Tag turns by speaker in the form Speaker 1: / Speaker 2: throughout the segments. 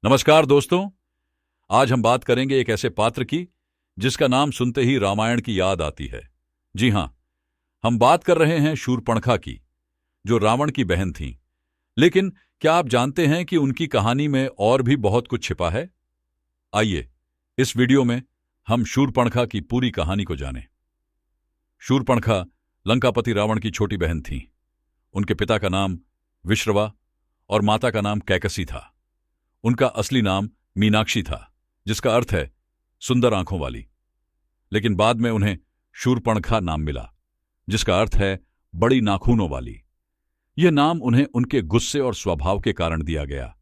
Speaker 1: नमस्कार दोस्तों। आज हम बात करेंगे एक ऐसे पात्र की जिसका नाम सुनते ही रामायण की याद आती है। जी हां, हम बात कर रहे हैं शूरपणखा की, जो रावण की बहन थीं। लेकिन क्या आप जानते हैं कि उनकी कहानी में और भी बहुत कुछ छिपा है? आइए इस वीडियो में हम शूरपणखा की पूरी कहानी को जानें। शूरपणखा लंकापति रावण की छोटी बहन थीं। उनके पिता का नाम विश्रवा और माता का नाम कैकसी था। उनका असली नाम मीनाक्षी था, जिसका अर्थ है सुंदर आंखों वाली। लेकिन बाद में उन्हें शूरपणखा नाम मिला, जिसका अर्थ है बड़ी नाखूनों वाली। यह नाम उन्हें उनके गुस्से और स्वभाव के कारण दिया गया।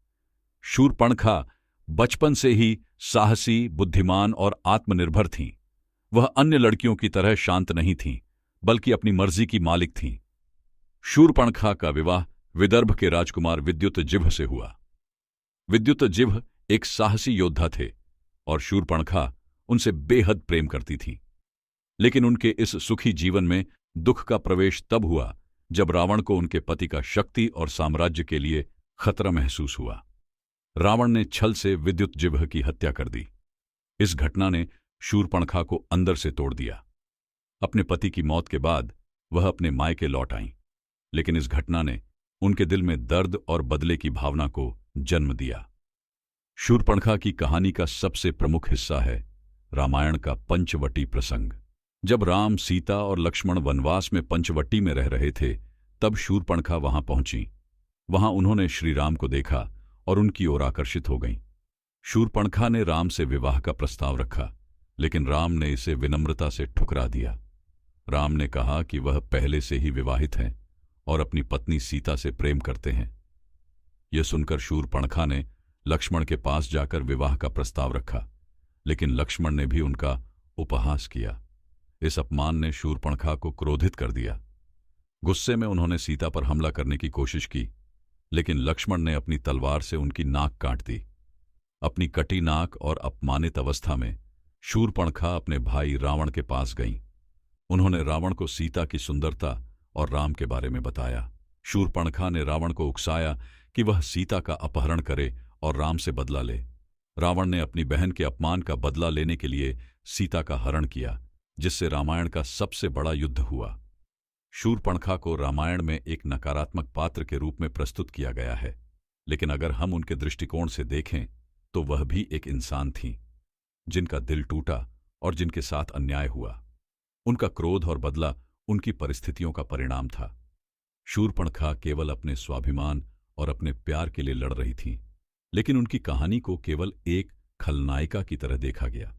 Speaker 1: शूरपणखा बचपन से ही साहसी, बुद्धिमान और आत्मनिर्भर थीं। वह अन्य लड़कियों की तरह शांत नहीं थीं, बल्कि अपनी मर्जी की मालिक थीं। शूरपणखा का विवाह विदर्भ के राजकुमार विद्युतजिह्व से हुआ। विद्युतजिह्व एक साहसी योद्धा थे और शूरपणखा उनसे बेहद प्रेम करती थी। लेकिन उनके इस सुखी जीवन में दुख का प्रवेश तब हुआ जब रावण को उनके पति का शक्ति और साम्राज्य के लिए खतरा महसूस हुआ। रावण ने छल से विद्युतजिह्व की हत्या कर दी। इस घटना ने शूरपणखा को अंदर से तोड़ दिया। अपने पति की मौत के बाद वह अपने मायके लौट आईं, लेकिन इस घटना ने उनके दिल में दर्द और बदले की भावना को जन्म दिया। शूरपणखा की कहानी का सबसे प्रमुख हिस्सा है रामायण का पंचवटी प्रसंग। जब राम, सीता और लक्ष्मण वनवास में पंचवटी में रह रहे थे, तब शूरपणखा वहां पहुंची। वहां उन्होंने श्री राम को देखा और उनकी ओर आकर्षित हो गईं। शूरपणखा ने राम से विवाह का प्रस्ताव रखा, लेकिन राम ने इसे विनम्रता से ठुकरा दिया। राम ने कहा कि वह पहले से ही विवाहित हैं और अपनी पत्नी सीता से प्रेम करते हैं। यह सुनकर शूरपणखा ने लक्ष्मण के पास जाकर विवाह का प्रस्ताव रखा, लेकिन लक्ष्मण ने भी उनका उपहास किया। इस अपमान ने शूरपणखा को क्रोधित कर दिया। गुस्से में उन्होंने सीता पर हमला करने की कोशिश की, लेकिन लक्ष्मण ने अपनी तलवार से उनकी नाक काट दी। अपनी कटी नाक और अपमानित अवस्था में शूरपणखा अपने भाई रावण के पास गईं। उन्होंने रावण को सीता की सुंदरता और राम के बारे में बताया। शूरपणखा ने रावण को उकसाया कि वह सीता का अपहरण करे और राम से बदला ले। रावण ने अपनी बहन के अपमान का बदला लेने के लिए सीता का हरण किया, जिससे रामायण का सबसे बड़ा युद्ध हुआ। शूरपणखा को रामायण में एक नकारात्मक पात्र के रूप में प्रस्तुत किया गया है, लेकिन अगर हम उनके दृष्टिकोण से देखें तो वह भी एक इंसान थीं, जिनका दिल टूटा और जिनके साथ अन्याय हुआ। उनका क्रोध और बदला उनकी परिस्थितियों का परिणाम था। शूरपणखा केवल अपने स्वाभिमान और अपने प्यार के लिए लड़ रही थीं, लेकिन उनकी कहानी को केवल एक खलनायिका की तरह देखा गया।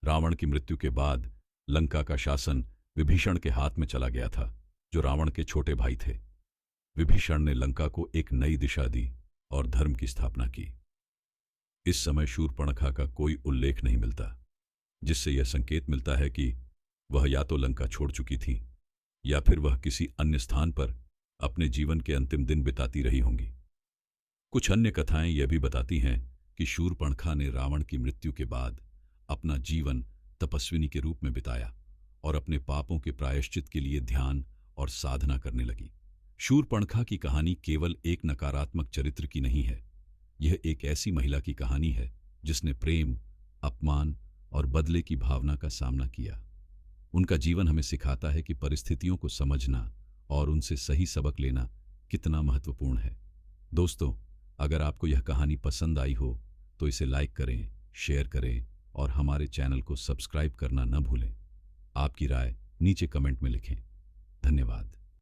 Speaker 1: रावण की मृत्यु के बाद लंका का शासन विभीषण के हाथ में चला गया था, जो रावण के छोटे भाई थे। विभीषण ने लंका को एक नई दिशा दी और धर्म की स्थापना की। इस समय शूरपणखा का कोई उल्लेख नहीं मिलता, जिससे यह संकेत मिलता है कि वह या तो लंका छोड़ चुकी थी या फिर वह किसी अन्य स्थान पर अपने जीवन के अंतिम दिन बिताती रही होंगी। कुछ अन्य कथाएं यह भी बताती हैं कि शूरपणखा ने रावण की मृत्यु के बाद अपना जीवन तपस्विनी के रूप में बिताया और अपने पापों के प्रायश्चित के लिए ध्यान और साधना करने लगी। शूरपणखा की कहानी केवल एक नकारात्मक चरित्र की नहीं है। यह एक ऐसी महिला की कहानी है जिसने प्रेम, अपमान और बदले की भावना का सामना किया। उनका जीवन हमें सिखाता है कि परिस्थितियों को समझना और उनसे सही सबक लेना कितना महत्वपूर्ण है। दोस्तों, अगर आपको यह कहानी पसंद आई हो तो इसे लाइक करें, शेयर करें और हमारे चैनल को सब्सक्राइब करना न भूलें। आपकी राय नीचे कमेंट में लिखें। धन्यवाद।